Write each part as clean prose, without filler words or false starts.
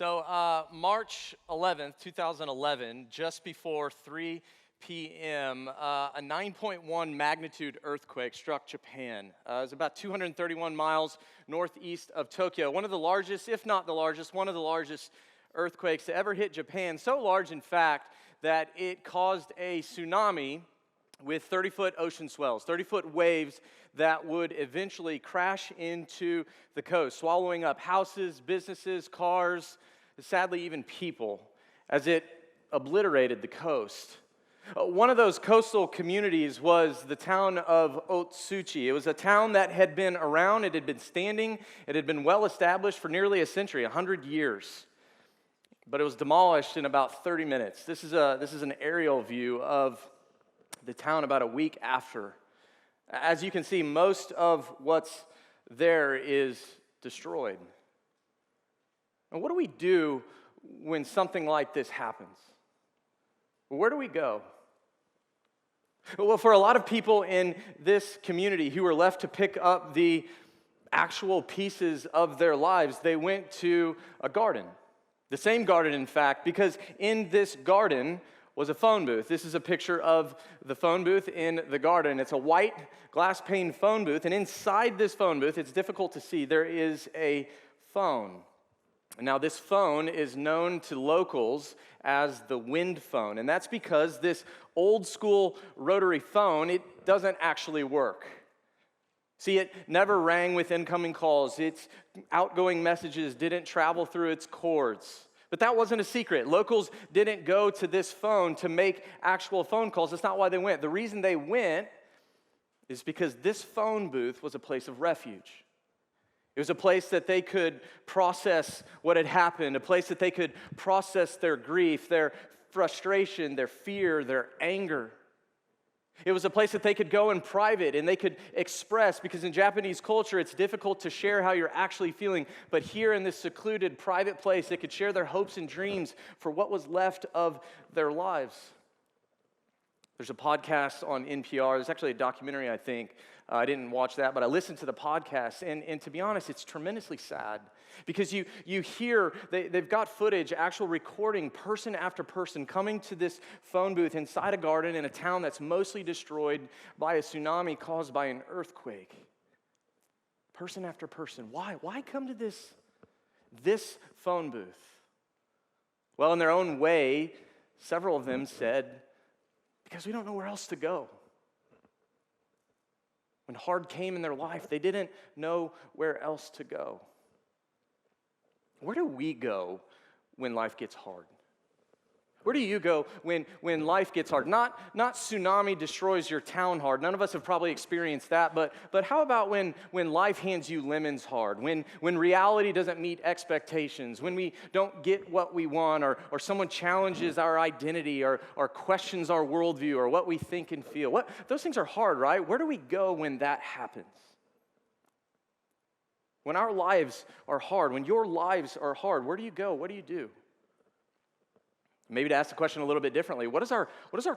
March 11th, 2011, just before 3 p.m., a 9.1 magnitude earthquake struck Japan. It was about 231 miles northeast of Tokyo. One of the largest, if not the largest, one of the largest earthquakes to ever hit Japan. So large, in fact, that it caused a tsunami with 30-foot ocean swells, 30-foot waves that would eventually crash into the coast, swallowing up houses, businesses, cars, sadly even people, as it obliterated the coast. One of those coastal communities was the town of Otsuchi. It was a town that had been around, it had been standing, it had been well established for nearly a century, 100 years. But it was demolished in about 30 minutes. This is an aerial view of the town about a week after. As you can see, most of what's there is destroyed. And what do we do when something like this happens? Where do we go? Well, for a lot of people in this community who were left to pick up the actual pieces of their lives, they went to a garden. The same garden, in fact, because in this garden was a phone booth. This is a picture of the phone booth in the garden. It's a white glass pane phone booth, and inside this phone booth, it's difficult to see, there is a phone. Now, this phone is known to locals as the wind phone, and that's because this old school rotary phone, it doesn't actually work. See, it never rang with incoming calls. Its outgoing messages didn't travel through its cords. But that wasn't a secret. Locals didn't go to this phone to make actual phone calls. That's not why they went. The reason they went is because this phone booth was a place of refuge. It was a place that they could process what had happened, a place that they could process their grief, their frustration, their fear, their anger. It was a place that they could go in private and they could express, because in Japanese culture, it's difficult to share how you're actually feeling. But here in this secluded, private place, they could share their hopes and dreams for what was left of their lives. There's a podcast on NPR. There's actually a documentary, I think. I didn't watch that, but I listened to the podcast. And to be honest, it's tremendously sad. Because you hear, they've got footage, actual recording, person after person coming to this phone booth inside a garden in a town that's mostly destroyed by a tsunami caused by an earthquake. Person after person. Why? Why come to this phone booth? Well, in their own way, several of them said, because we don't know where else to go. When hard came in their life, they didn't know where else to go. Where do we go when life gets hard? Where do you go when life gets hard? Not tsunami destroys your town hard. None of us have probably experienced that, but how about when life hands you lemons hard? When reality doesn't meet expectations? When we don't get what we want, or someone challenges our identity, or questions our worldview, or what we think and feel? Those things are hard, right? Where do we go when that happens? When our lives are hard, when your lives are hard, where do you go? What do you do? Maybe to ask the question a little bit differently, what does our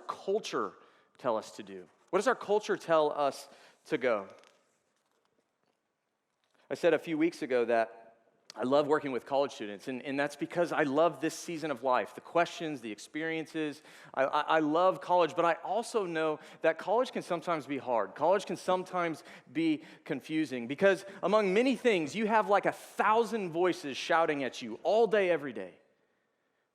culture tell us to do? What does our culture tell us to go? I said a few weeks ago that I love working with college students, and that's because I love this season of life, the questions, the experiences. I love college, but I also know that college can sometimes be hard. College can sometimes be confusing because among many things, you have like 1,000 voices shouting at you all day, every day.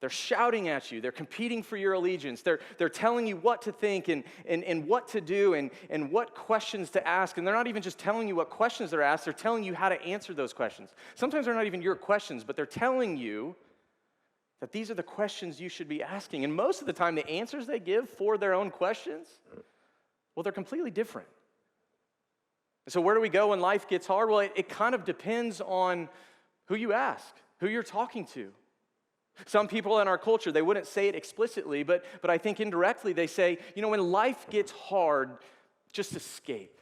They're shouting at you. They're competing for your allegiance. They're telling you what to think and what to do and what questions to ask. And they're not even just telling you what questions they're asked. They're telling you how to answer those questions. Sometimes they're not even your questions, but they're telling you that these are the questions you should be asking. And most of the time, the answers they give for their own questions, well, they're completely different. So where do we go when life gets hard? Well, it kind of depends on who you ask, who you're talking to. Some people in our culture, they wouldn't say it explicitly, but I think indirectly they say, when life gets hard, just escape.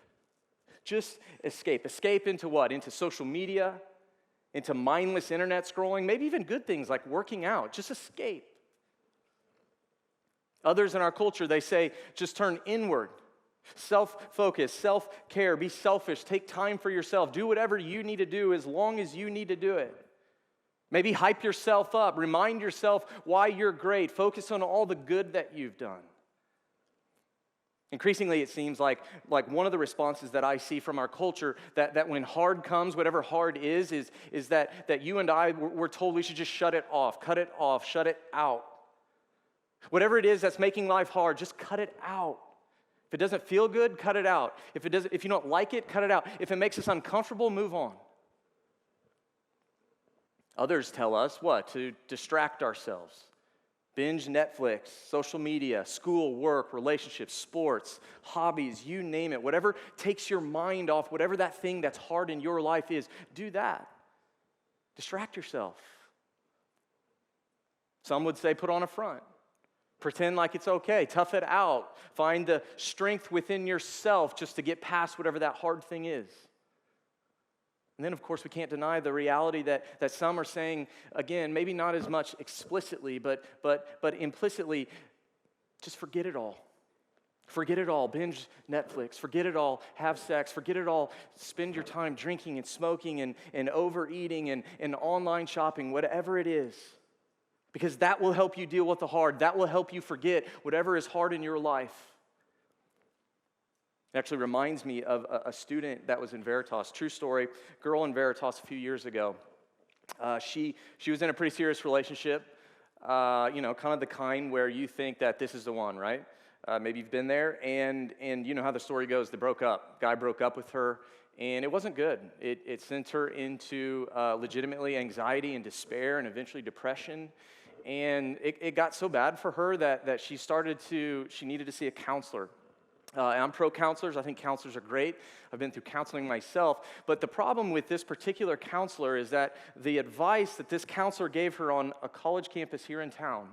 Just escape. Escape into what? Into social media, into mindless internet scrolling, maybe even good things like working out. Just escape. Others in our culture, they say, just turn inward. Self-focus, self-care, be selfish, take time for yourself, do whatever you need to do as long as you need to do it. Maybe hype yourself up. Remind yourself why you're great. Focus on all the good that you've done. Increasingly, it seems like one of the responses that I see from our culture that when hard comes, whatever hard is that you and I, we're told we should just shut it off, cut it off, shut it out. Whatever it is that's making life hard, just cut it out. If it doesn't feel good, cut it out. If you don't like it, cut it out. If it makes us uncomfortable, move on. Others tell us what? To distract ourselves. Binge Netflix, social media, school, work, relationships, sports, hobbies, you name it. Whatever takes your mind off, whatever that thing that's hard in your life is, do that. Distract yourself. Some would say put on a front. Pretend like it's okay. Tough it out. Find the strength within yourself just to get past whatever that hard thing is. And then, of course, we can't deny the reality that some are saying, again, maybe not as much explicitly, but implicitly, just forget it all. Forget it all. Binge Netflix. Forget it all. Have sex. Forget it all. Spend your time drinking and smoking and overeating and online shopping, whatever it is. Because that will help you deal with the hard. That will help you forget whatever is hard in your life. It actually reminds me of a student that was in Veritas. True story, girl in Veritas a few years ago. She was in a pretty serious relationship, kind of the kind where you think that this is the one, right? Maybe you've been there, and you know how the story goes. They broke up. Guy broke up with her, and it wasn't good. It sent her into legitimately anxiety and despair and eventually depression. And it got so bad for her that she needed to see a counselor. And I'm pro counselors. I think counselors are great. I've been through counseling myself. But the problem with this particular counselor is that the advice that this counselor gave her on a college campus here in town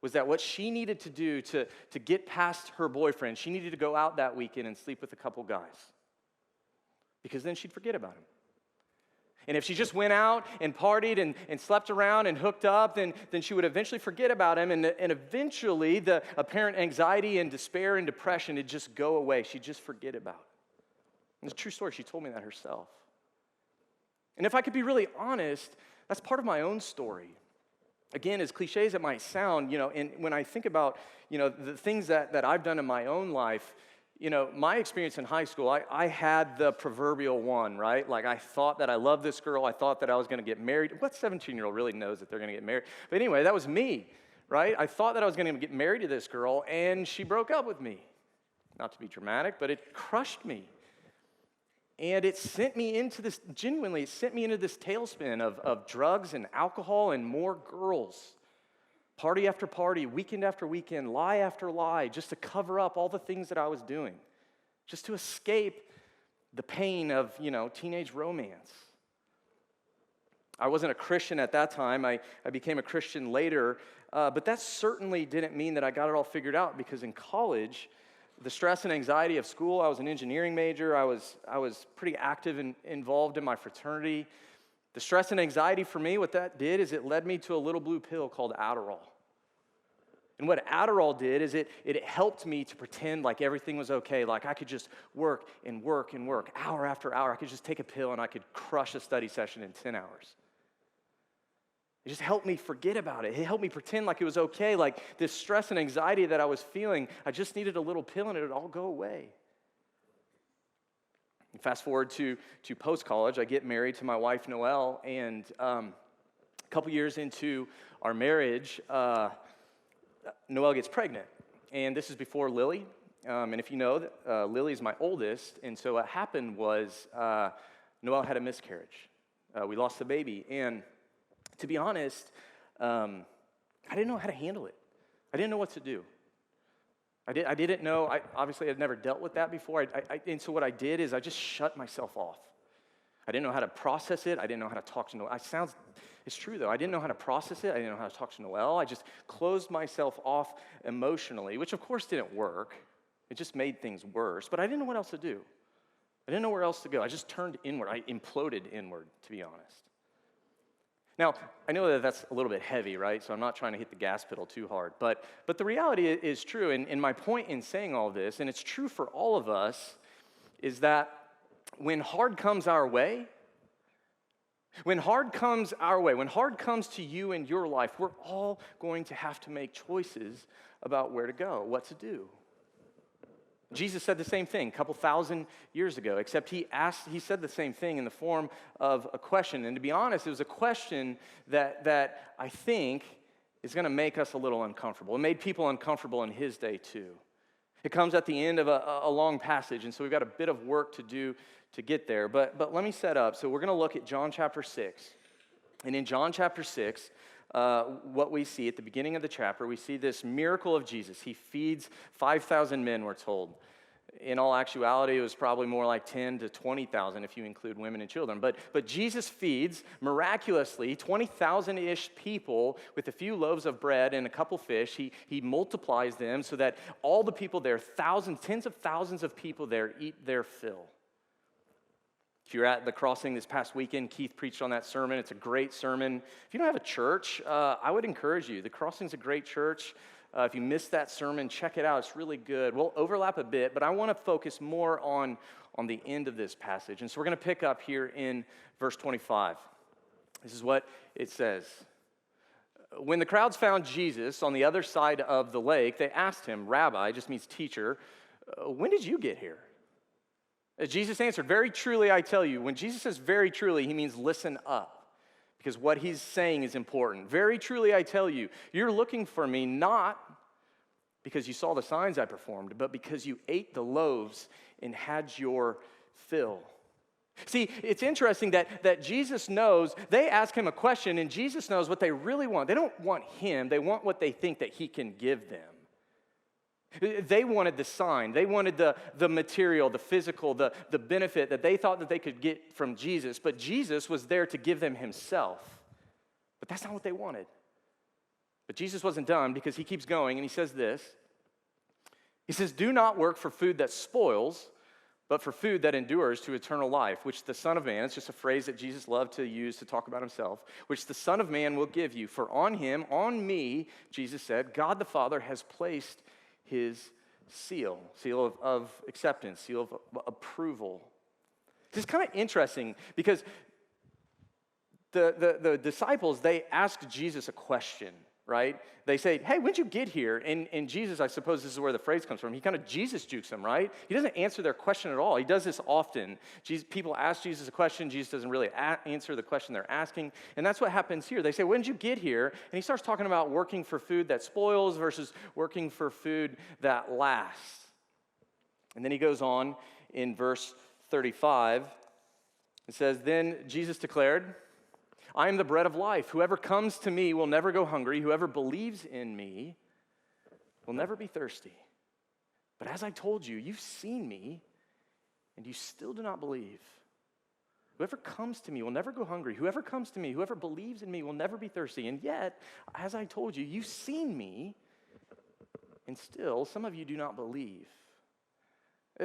was that what she needed to do to get past her boyfriend, she needed to go out that weekend and sleep with a couple guys. Because then she'd forget about him. And if she just went out and partied and slept around and hooked up, then she would eventually forget about him, and eventually the apparent anxiety and despair and depression would just go away. She'd just forget about it. It's a true story. She told me that herself. And if I could be really honest, that's part of my own story. Again, as cliche as it might sound, and when I think about, the things that I've done in my own life, my experience in high school, I had the proverbial one, right? Like, I thought that I loved this girl. I thought that I was going to get married. What 17-year-old really knows that they're going to get married? But anyway, that was me, right? I thought that I was going to get married to this girl, and she broke up with me. Not to be dramatic, but it crushed me. And it sent me into this, genuinely, it sent me into this tailspin of drugs and alcohol and more girls. Party after party, weekend after weekend, lie after lie, just to cover up all the things that I was doing, just to escape the pain of, teenage romance. I wasn't a Christian at that time. I became a Christian later, but that certainly didn't mean that I got it all figured out, because in college, the stress and anxiety of school, I was an engineering major. I was pretty active and involved in my fraternity. The stress and anxiety for me, what that did is it led me to a little blue pill called Adderall. And what Adderall did is it helped me to pretend like everything was okay, like I could just work and work and work, hour after hour. I could just take a pill and I could crush a study session in 10 hours. It just helped me forget about it. It helped me pretend like it was okay, like this stress and anxiety that I was feeling, I just needed a little pill and it would all go away. And fast forward to post-college, I get married to my wife, Noelle, and a couple years into our marriage, Noelle gets pregnant, and this is before Lily, and if you know, Lily is my oldest, and so what happened was Noelle had a miscarriage. We lost the baby, and to be honest, I didn't know how to handle it. I didn't know what to do. I didn't know, obviously I'd never dealt with that before, and so what I did is I just shut myself off. I didn't know how to process it. I didn't know how to talk to Noelle. It's true though. I didn't know how to process it. I didn't know how to talk to Noelle. I just closed myself off emotionally, which of course didn't work. It just made things worse, but I didn't know what else to do. I didn't know where else to go. I just turned inward. I imploded inward, to be honest. Now, I know that that's a little bit heavy, right? So I'm not trying to hit the gas pedal too hard, but the reality is true, and my point in saying all this, and it's true for all of us, is that when hard comes our way, When hard comes our way, when hard comes to you in your life, we're all going to have to make choices about where to go, what to do. Jesus said the same thing a couple thousand years ago, except he said the same thing in the form of a question. And to be honest, it was a question that I think is going to make us a little uncomfortable. It made people uncomfortable in his day too. It comes at the end of a long passage, and so we've got a bit of work to do to get there. But let me set up. So we're going to look at John chapter 6. And in John chapter 6, what we see at the beginning of the chapter, we see this miracle of Jesus. He feeds 5,000 men, we're told. In all actuality, it was probably more like 10 to 20,000 if you include women and children. But Jesus feeds, miraculously, 20,000-ish people with a few loaves of bread and a couple fish. He multiplies them so that all the people there, tens of thousands of people there, eat their fill. If you're at the Crossing this past weekend, Keith preached on that sermon. It's a great sermon. If you don't have a church, I would encourage you. The Crossing's a great church. If you missed that sermon, check it out. It's really good. We'll overlap a bit, but I want to focus more on the end of this passage. And so we're going to pick up here in verse 25. This is what it says. When the crowds found Jesus on the other side of the lake, they asked him, Rabbi, just means teacher, when did you get here? Jesus answered, very truly I tell you. When Jesus says very truly, he means listen up, because what he's saying is important. Very truly I tell you, you're looking for me not because you saw the signs I performed, but because you ate the loaves and had your fill. See, it's interesting that Jesus knows, they ask him a question, and Jesus knows what they really want. They don't want him, they want what they think that he can give them. They wanted the sign. They wanted the material, the physical, the benefit that they thought that they could get from Jesus. But Jesus was there to give them himself. But that's not what they wanted. But Jesus wasn't done, because he keeps going, and he says this. He says, do not work for food that spoils, but for food that endures to eternal life, which the Son of Man, it's just a phrase that Jesus loved to use to talk about himself, which the Son of Man will give you. For on him, on me, Jesus said, God the Father has placed his seal of acceptance, seal of approval. This is kind of interesting because the disciples, they asked Jesus a question, right? They say, hey, when'd you get here? And Jesus, I suppose this is where the phrase comes from. He kind of Jesus jukes them, right? He doesn't answer their question at all. He does this often. People ask Jesus a question. Jesus doesn't really answer the question they're asking. And that's what happens here. They say, when did you get here? And he starts talking about working for food that spoils versus working for food that lasts. And then he goes on in verse 35. It says, then Jesus declared, I am the bread of life. Whoever comes to me will never go hungry. Whoever believes in me will never be thirsty. But as I told you, you've seen me, and you still do not believe. Whoever comes to me will never go hungry. Whoever comes to me, whoever believes in me will never be thirsty. And yet, as I told you, you've seen me, and still some of you do not believe.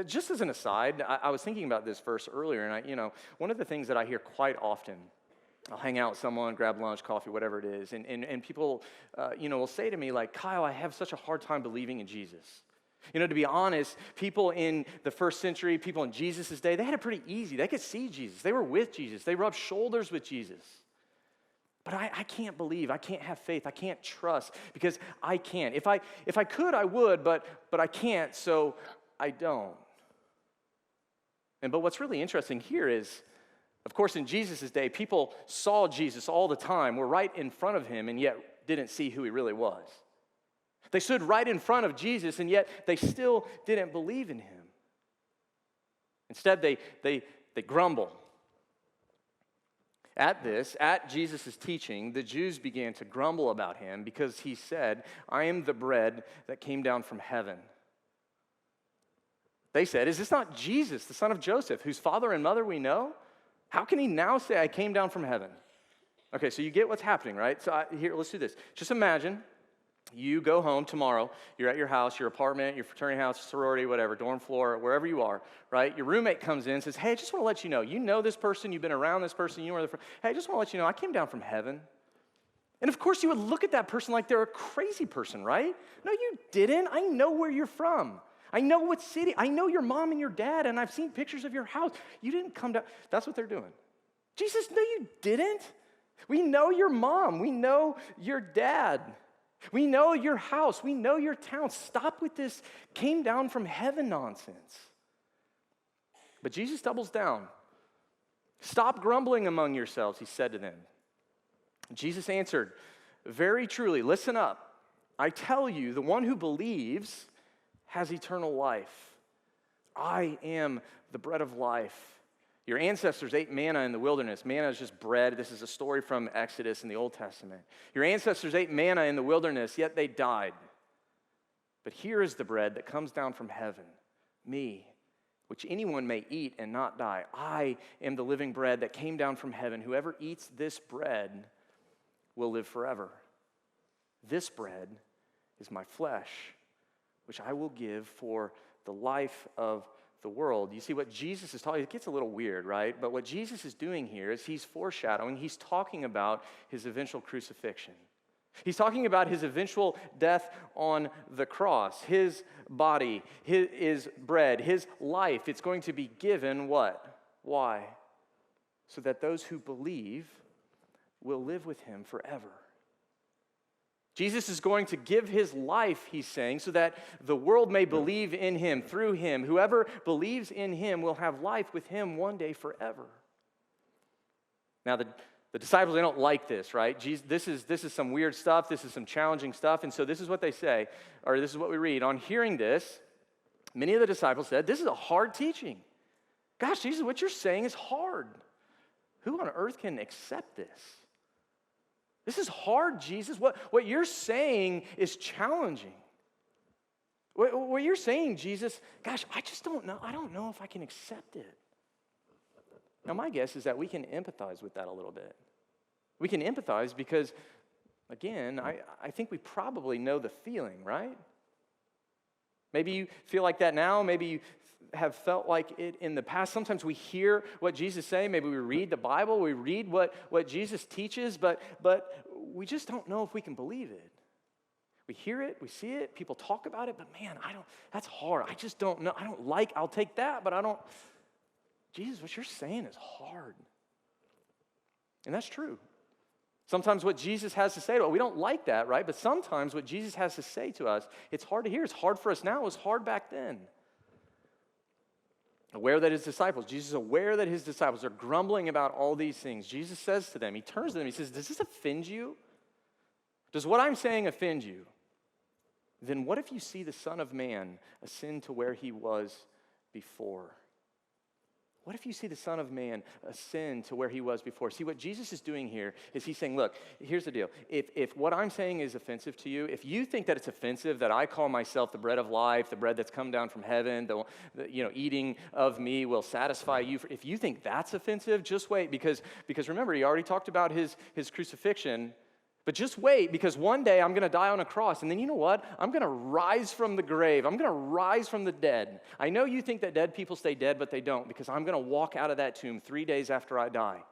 Just as an aside, I was thinking about this verse earlier, and one of the things that I hear quite often, I'll hang out with someone, grab lunch, coffee, whatever it is, and people, will say to me, like, Kyle, I have such a hard time believing in Jesus. To be honest, people in the first century, people in Jesus' day, they had it pretty easy. They could see Jesus. They were with Jesus. They rubbed shoulders with Jesus. But I can't believe. I can't have faith. I can't trust because I can't. If I could, I would, but I can't, so I don't. But what's really interesting here is, of course, in Jesus' day, people saw Jesus all the time, were right in front of him, and yet didn't see who he really was. They stood right in front of Jesus, and yet they still didn't believe in him. Instead, they grumble. At Jesus' teaching, the Jews began to grumble about him because he said, I am the bread that came down from heaven. They said, is this not Jesus, the son of Joseph, whose father and mother we know? How can he now say, I came down from heaven? Okay, so you get what's happening, right? So here, let's do this. Just imagine you go home tomorrow. You're at your house, your apartment, your fraternity house, sorority, whatever, dorm floor, wherever you are, right? Your roommate comes in and says, hey, I just want to let you know this person, you've been around this person, hey, I just want to let you know, I came down from heaven. And of course, you would look at that person like they're a crazy person, right? No, you didn't. I know where you're from. I know what city. I know your mom and your dad, and I've seen pictures of your house. You didn't come down. That's what they're doing. Jesus, no, you didn't. We know your mom. We know your dad. We know your house. We know your town. Stop with this came down from heaven nonsense. But Jesus doubles down. Stop grumbling among yourselves, he said to them. Jesus answered, very truly, listen up. I tell you, the one who believes has eternal life. I am the bread of life. Your ancestors ate manna in the wilderness. Manna is just bread. This is a story from Exodus in the Old Testament. Your ancestors ate manna in the wilderness, yet they died. But here is the bread that comes down from heaven, me, which anyone may eat and not die. I am the living bread that came down from heaven. Whoever eats this bread will live forever. This bread is my flesh, which I will give for the life of the world. You see what Jesus is talking, it gets a little weird, right? But what Jesus is doing here is he's foreshadowing, he's talking about his eventual crucifixion. He's talking about his eventual death on the cross. His body, his bread, his life, it's going to be given what? Why? So that those who believe will live with him forever. Jesus is going to give his life, he's saying, so that the world may believe in him, through him. Whoever believes in him will have life with him one day forever. Now, the disciples, they don't like this, right? This is some weird stuff. This is some challenging stuff. And so this is what they say, or this is what we read. On hearing this, many of the disciples said, this is a hard teaching. Gosh, Jesus, what you're saying is hard. Who on earth can accept this? This is hard, Jesus. What you're saying is challenging. What you're saying, Jesus, gosh, I just don't know. I don't know if I can accept it. Now, my guess is that we can empathize with that a little bit. We can empathize because, again, I think we probably know the feeling, right? Maybe you feel like that now. Maybe you have felt like it in the past. Sometimes we hear what Jesus say. Maybe we read the Bible. We read what Jesus teaches, but we just don't know if we can believe it. We hear it. We see it. People talk about it, but man, that's hard. I just don't know. I'll take that, but I don't. Jesus, what you're saying is hard. And that's true. Sometimes what Jesus has to say to us, we don't like that, right? But sometimes what Jesus has to say to us, it's hard to hear. It's hard for us now. It was hard back then. Jesus is aware that his disciples are grumbling about all these things. Jesus says to them, he turns to them, he says, does this offend you? Does what I'm saying offend you? Then what if you see the Son of Man ascend to where he was before? What if you see the Son of Man ascend to where he was before? See, what Jesus is doing here is he's saying, look, here's the deal. If what I'm saying is offensive to you, if you think that it's offensive that I call myself the bread of life, the bread that's come down from heaven, the eating of me will satisfy you. If you think that's offensive, just wait, because remember, he already talked about his crucifixion. But just wait, because one day I'm going to die on a cross, and then you know what? I'm going to rise from the grave. I'm going to rise from the dead. I know you think that dead people stay dead, but they don't, because I'm going to walk out of that tomb 3 days after I die.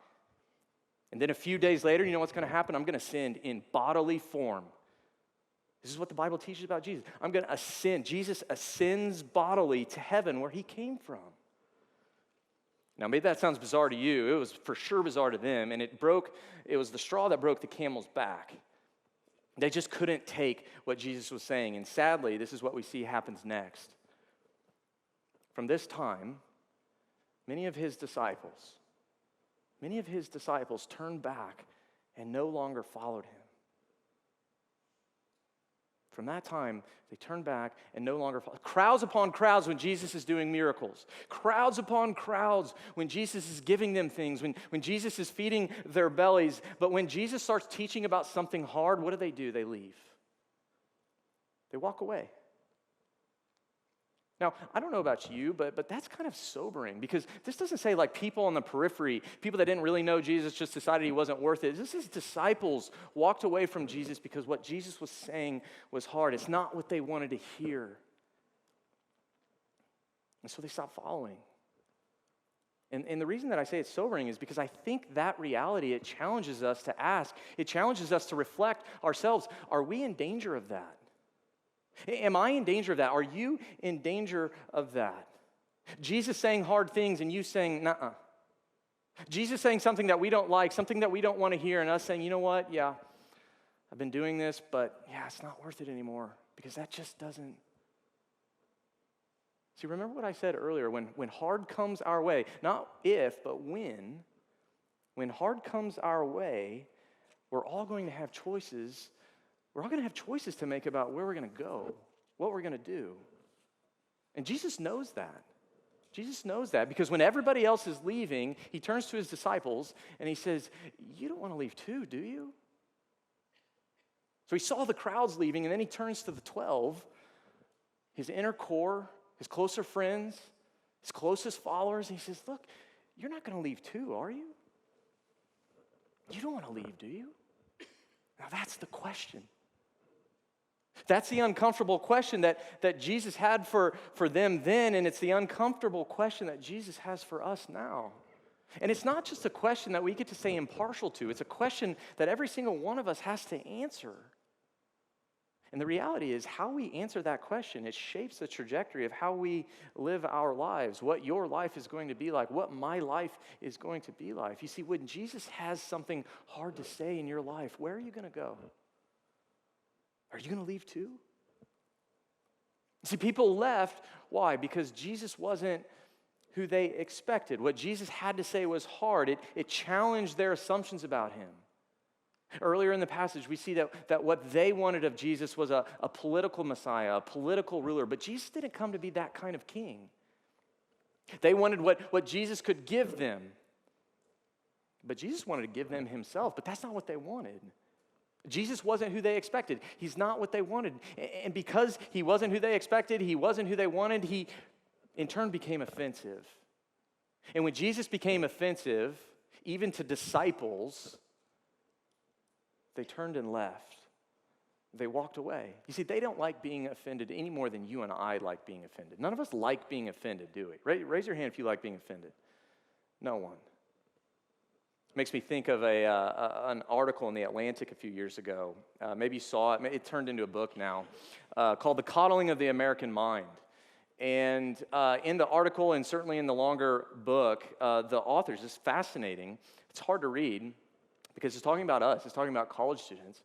And then a few days later, you know what's going to happen? I'm going to ascend in bodily form. This is what the Bible teaches about Jesus. I'm going to ascend. Jesus ascends bodily to heaven where he came from. Now, maybe that sounds bizarre to you. It was for sure bizarre to them, and it was the straw that broke the camel's back. They just couldn't take what Jesus was saying, and sadly, this is what we see happens next. From this time, many of his disciples turned back and no longer followed him. From that time, they turned back and no longer followed. Crowds upon crowds when Jesus is doing miracles. Crowds upon crowds when Jesus is giving them things, when Jesus is feeding their bellies. But when Jesus starts teaching about something hard, what do? They leave. They walk away. Now, I don't know about you, but that's kind of sobering, because this doesn't say like people on the periphery, people that didn't really know Jesus just decided he wasn't worth it. This is disciples walked away from Jesus because what Jesus was saying was hard. It's not what they wanted to hear. And so they stopped following. And the reason that I say it's sobering is because I think that reality, it challenges us to ask, it challenges us to reflect ourselves. Are we in danger of that? Am I in danger of that? Are you in danger of that? Jesus saying hard things and you saying, nuh-uh. Jesus saying something that we don't like, something that we don't want to hear, and us saying, you know what, yeah, I've been doing this, but yeah, it's not worth it anymore because that just doesn't. See, remember what I said earlier, when hard comes our way, not if, but when hard comes our way, we're all going to have choices. We're all going to have choices to make about where we're going to go, what we're going to do. And Jesus knows that. Jesus knows that because when everybody else is leaving, he turns to his disciples and he says, you don't want to leave too, do you? So he saw the crowds leaving, and then he turns to the 12, his inner core, his closer friends, his closest followers, and he says, look, you're not going to leave too, are you? You don't want to leave, do you? Now that's the question. That's the uncomfortable question that Jesus had for them then, and it's the uncomfortable question that Jesus has for us now. And it's not just a question that we get to say impartial to. It's a question that every single one of us has to answer. And the reality is how we answer that question, it shapes the trajectory of how we live our lives, what your life is going to be like, what my life is going to be like. You see, when Jesus has something hard to say in your life, where are you going to go? Are you going to leave too? See, people left. Why? Because Jesus wasn't who they expected. What Jesus had to say was hard. It challenged their assumptions about him. Earlier in the passage, we see that what they wanted of Jesus was a political Messiah, a political ruler. But Jesus didn't come to be that kind of king. They wanted what Jesus could give them. But Jesus wanted to give them himself, but that's not what they wanted. Jesus wasn't who they expected. He's not what they wanted. And because he wasn't who they expected, he wasn't who they wanted, he in turn became offensive. And when Jesus became offensive, even to disciples, they turned and left. They walked away. You see, they don't like being offended any more than you and I like being offended. None of us like being offended, do we? Raise your hand if you like being offended. No one. Makes me think of an article in The Atlantic a few years ago. Maybe you saw it. It turned into a book now called The Coddling of the American Mind. And in the article, and certainly in the longer book, the authors, it's fascinating. It's hard to read because it's talking about us. It's talking about college students.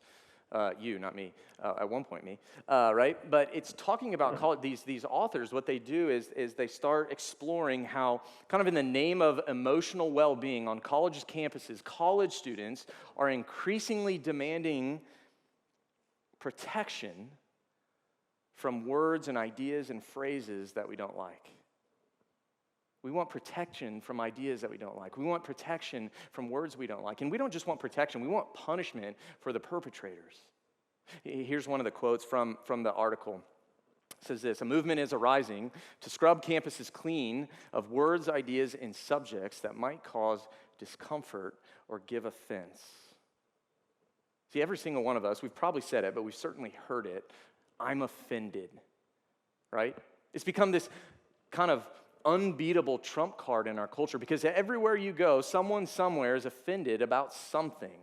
You, not me. At one point, me. Right? But it's talking about college. These authors, what they do is they start exploring how, kind of in the name of emotional well-being on college campuses, college students are increasingly demanding protection from words and ideas and phrases that we don't like. We want protection from ideas that we don't like. We want protection from words we don't like. And we don't just want protection, we want punishment for the perpetrators. Here's one of the quotes from the article. It says this: a movement is arising to scrub campuses clean of words, ideas, and subjects that might cause discomfort or give offense. See, every single one of us, we've probably said it, but we've certainly heard it. I'm offended, right? It's become this kind of unbeatable trump card in our culture because everywhere you go, someone somewhere is offended about something.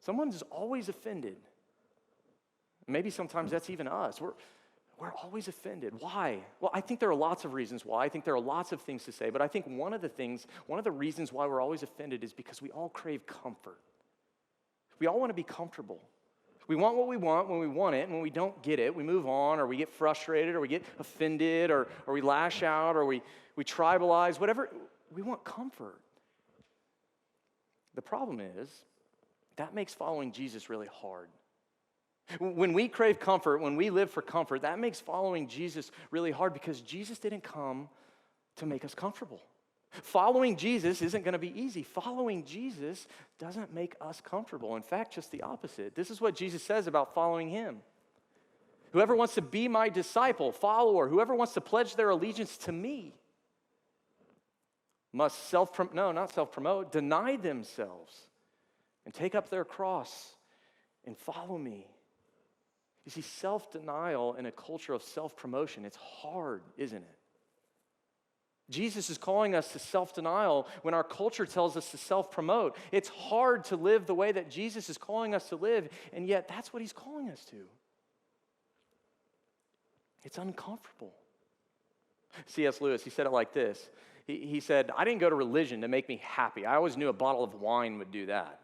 Someone's always offended. Maybe sometimes that's even us. We're always offended. Why? Well, I think there are lots of reasons why. I think there are lots of things to say, but I think one of the reasons why we're always offended is because we all crave comfort. We all want to be comfortable. We want what we want when we want it, and when we don't get it, we move on, or we get frustrated, or we get offended, or we lash out, or we tribalize, whatever. We want comfort. The problem is, that makes following Jesus really hard. When we crave comfort, when we live for comfort, that makes following Jesus really hard because Jesus didn't come to make us comfortable. Following Jesus isn't going to be easy. Following Jesus doesn't make us comfortable. In fact, just the opposite. This is what Jesus says about following him. Whoever wants to be my disciple, follower, whoever wants to pledge their allegiance to me must deny themselves and take up their cross and follow me. You see, self-denial in a culture of self-promotion, it's hard, isn't it? Jesus is calling us to self-denial when our culture tells us to self-promote. It's hard to live the way that Jesus is calling us to live, and yet that's what he's calling us to. It's uncomfortable. C.S. Lewis, he said it like this. He said, I didn't go to religion to make me happy. I always knew a bottle of wine would do that.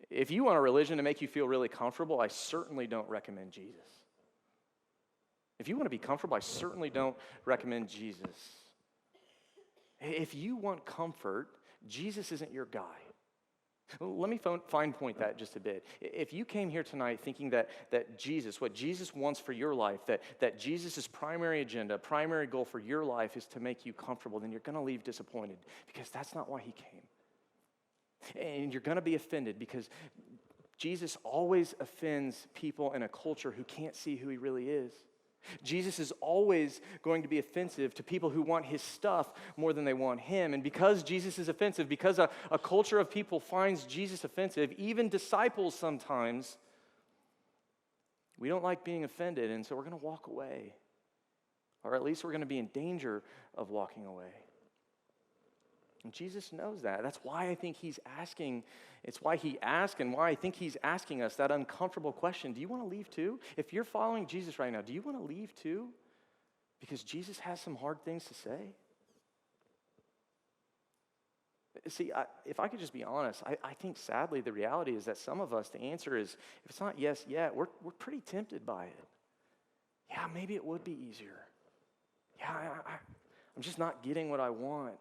If you want a religion to make you feel really comfortable, I certainly don't recommend Jesus. If you want to be comfortable, I certainly don't recommend Jesus. If you want comfort, Jesus isn't your guy. Let me fine point that just a bit. If you came here tonight thinking that Jesus, what Jesus wants for your life, that Jesus' primary agenda, primary goal for your life is to make you comfortable, then you're going to leave disappointed because that's not why he came. And you're going to be offended because Jesus always offends people in a culture who can't see who he really is. Jesus is always going to be offensive to people who want his stuff more than they want him. And because Jesus is offensive, because a culture of people finds Jesus offensive, even disciples sometimes, we don't like being offended, and so we're going to walk away. Or at least we're going to be in danger of walking away. And Jesus knows that. That's why I think he's asking, it's why he asked and why I think he's asking us that uncomfortable question. Do you want to leave too? If you're following Jesus right now, do you want to leave too? Because Jesus has some hard things to say. See, if I could just be honest, I think sadly the reality is that some of us, the answer is, if it's not yes yet, we're pretty tempted by it. Yeah, maybe it would be easier. Yeah, I'm just not getting what I want.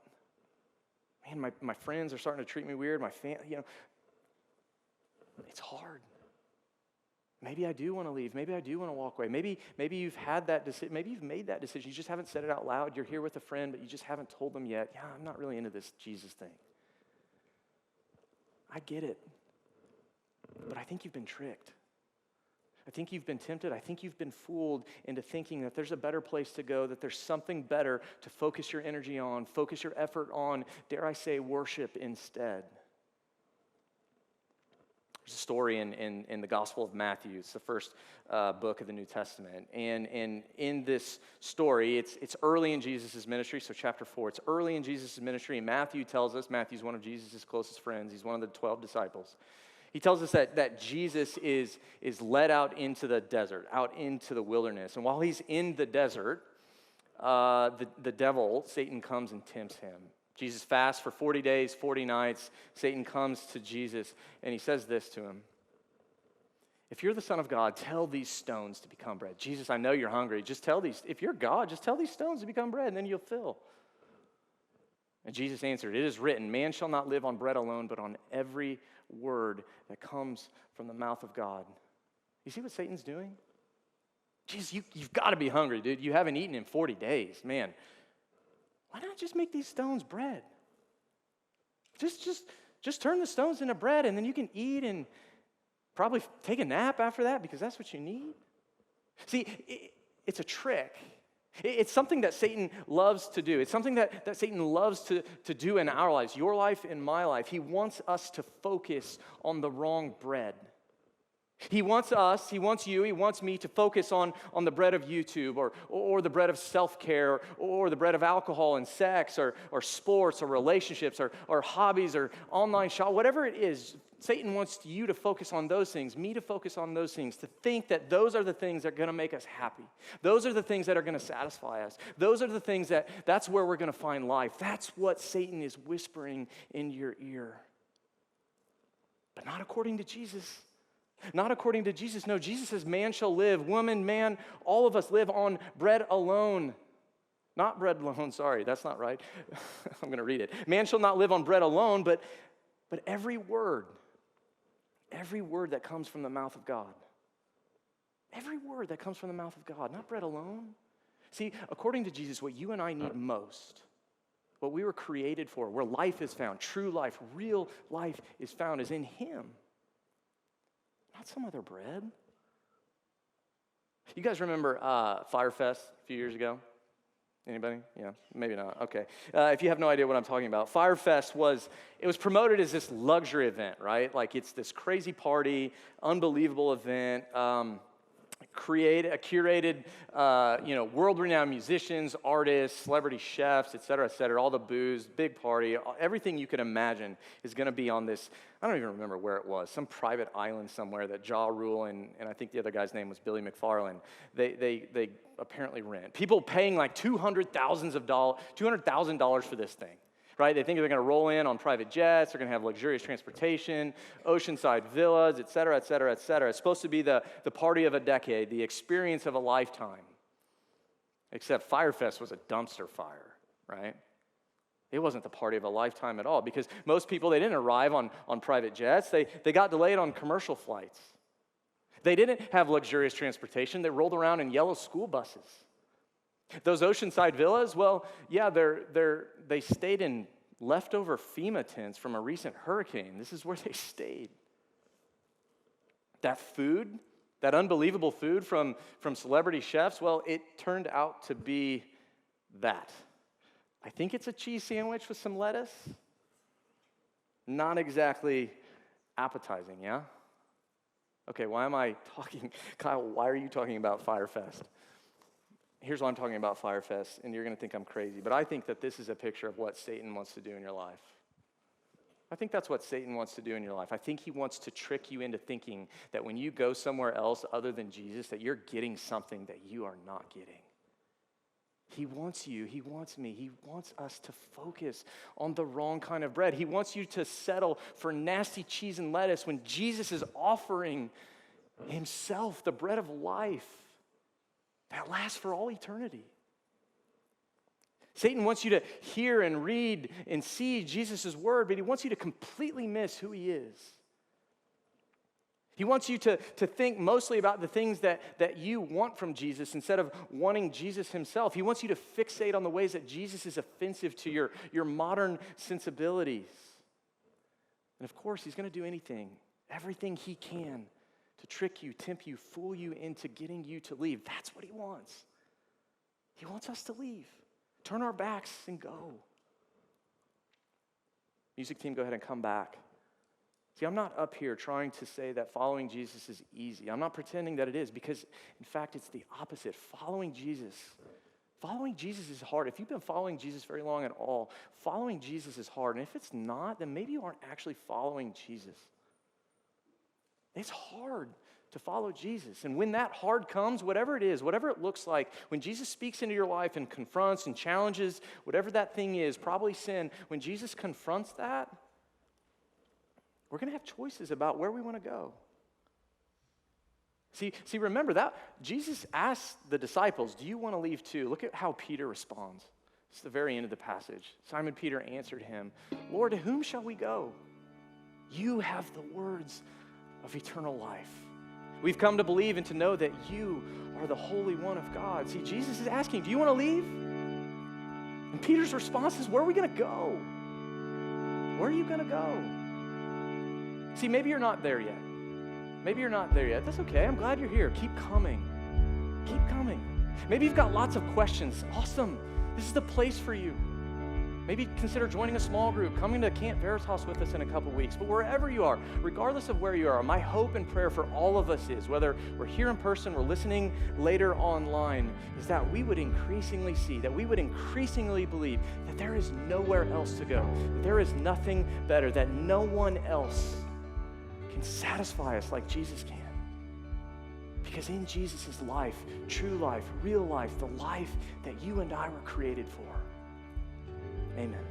Man, my friends are starting to treat me weird. My family, it's hard. Maybe I do want to leave. Maybe I do want to walk away. Maybe you've had that decision. Maybe you've made that decision. You just haven't said it out loud. You're here with a friend, but you just haven't told them yet. Yeah, I'm not really into this Jesus thing. I get it. But I think you've been tricked. I think you've been tempted. I think you've been fooled into thinking that there's a better place to go, that there's something better to focus your energy on, focus your effort on, dare I say, worship instead. There's a story in the Gospel of Matthew. It's the first book of the New Testament. And in this story, it's early in Jesus' ministry, so chapter 4. It's early in Jesus' ministry, and Matthew tells us, Matthew's one of Jesus' closest friends. He's one of the 12 disciples. He tells us that Jesus is led out into the desert, out into the wilderness. And while he's in the desert, the devil, Satan, comes and tempts him. Jesus fasts for 40 days, 40 nights. Satan comes to Jesus, and he says this to him. If you're the Son of God, tell these stones to become bread. Jesus, I know you're hungry. If you're God, just tell these stones to become bread, and then you'll fill. And Jesus answered, it is written, man shall not live on bread alone, but on every word that comes from the mouth of God. You see what Satan's doing? Jesus, you've got to be hungry, dude. You haven't eaten in 40 days. Man, why not just make these stones bread? Just turn the stones into bread, and then you can eat and probably take a nap after that because that's what you need. See, it's a trick. It's something that Satan loves to do. It's something that Satan loves to do in our lives, your life and my life. He wants us to focus on the wrong bread. He wants you, he wants me to focus on the bread of YouTube or the bread of self-care or the bread of alcohol and sex or sports or relationships or hobbies or online shop, whatever it is. Satan wants you to focus on those things, me to focus on those things, to think that those are the things that are going to make us happy. Those are the things that are going to satisfy us. Those are the things that's where we're going to find life. That's what Satan is whispering in your ear. But not according to Jesus. Not according to Jesus. No, Jesus says man shall live, woman, man, all of us live on bread alone. Not bread alone, sorry, that's not right. I'm going to read it. Man shall not live on bread alone, but every word that comes from the mouth of God. Every word that comes from the mouth of God, not bread alone. See, according to Jesus, what you and I need most, what we were created for, where life is found, true life, real life is found, is in Him. Not some other bread. You guys remember Firefest a few years ago? Anybody? Yeah, maybe not. Okay. If you have no idea what I'm talking about, Firefest was promoted as this luxury event, right? Like it's this crazy party, unbelievable event. curated, world-renowned musicians, artists, celebrity chefs, et cetera, all the booze, big party, everything you could imagine is going to be on this. I don't even remember where it was, some private island somewhere that Ja Rule and I think the other guy's name was Billy McFarland, they apparently rent. People paying like $200,000 for this thing. Right? They think they're going to roll in on private jets, they're going to have luxurious transportation, oceanside villas, et cetera. It's supposed to be the party of a decade, the experience of a lifetime. Except Firefest was a dumpster fire, right? It wasn't the party of a lifetime at all because most people, they didn't arrive on private jets. They got delayed on commercial flights. They didn't have luxurious transportation. They rolled around in yellow school buses. Those oceanside villas, well, yeah, they stayed in leftover FEMA tents from a recent hurricane. This is where they stayed. That food, that unbelievable food from celebrity chefs, well, it turned out to be that. I think it's a cheese sandwich with some lettuce. Not exactly appetizing, yeah? Okay, why am I talking? Kyle, why are you talking about Firefest? Here's why I'm talking about Firefest, and you're going to think I'm crazy, but I think that this is a picture of what Satan wants to do in your life. I think that's what Satan wants to do in your life. I think he wants to trick you into thinking that when you go somewhere else other than Jesus, that you're getting something that you are not getting. He wants you, he wants me, he wants us to focus on the wrong kind of bread. He wants you to settle for nasty cheese and lettuce when Jesus is offering himself, the bread of life, that lasts for all eternity. Satan wants you to hear and read and see Jesus' word, but he wants you to completely miss who he is. He wants you to think mostly about the things that you want from Jesus instead of wanting Jesus himself. He wants you to fixate on the ways that Jesus is offensive to your modern sensibilities. And of course, he's going to do everything he can to trick you, tempt you, fool you into getting you to leave. That's what he wants. He wants us to leave. Turn our backs and go. Music team, go ahead and come back. See, I'm not up here trying to say that following Jesus is easy. I'm not pretending that it is because, in fact, it's the opposite. Following Jesus is hard. If you've been following Jesus very long at all, following Jesus is hard. And if it's not, then maybe you aren't actually following Jesus. It's hard to follow Jesus. And when that hard comes, whatever it is, whatever it looks like, when Jesus speaks into your life and confronts and challenges whatever that thing is, probably sin, when Jesus confronts that, we're going to have choices about where we want to go. See, remember that Jesus asked the disciples, do you want to leave too? Look at how Peter responds. It's the very end of the passage. Simon Peter answered him, Lord, to whom shall we go? You have the words of eternal life. We've come to believe and to know that you are the Holy One of God. See, Jesus is asking, do you want to leave? And Peter's response is, where are we going to go? Where are you going to go? See, maybe you're not there yet. That's okay. I'm glad you're here. Keep coming. Maybe you've got lots of questions. Awesome. This is the place for you. Maybe consider joining a small group, coming to Camp Veritas with us in a couple weeks. But wherever you are, regardless of where you are, my hope and prayer for all of us is, whether we're here in person, we're listening later online, is that we would increasingly see, that we would increasingly believe that there is nowhere else to go. There is nothing better, that no one else can satisfy us like Jesus can. Because in Jesus is life, true life, real life, the life that you and I were created for. Amen.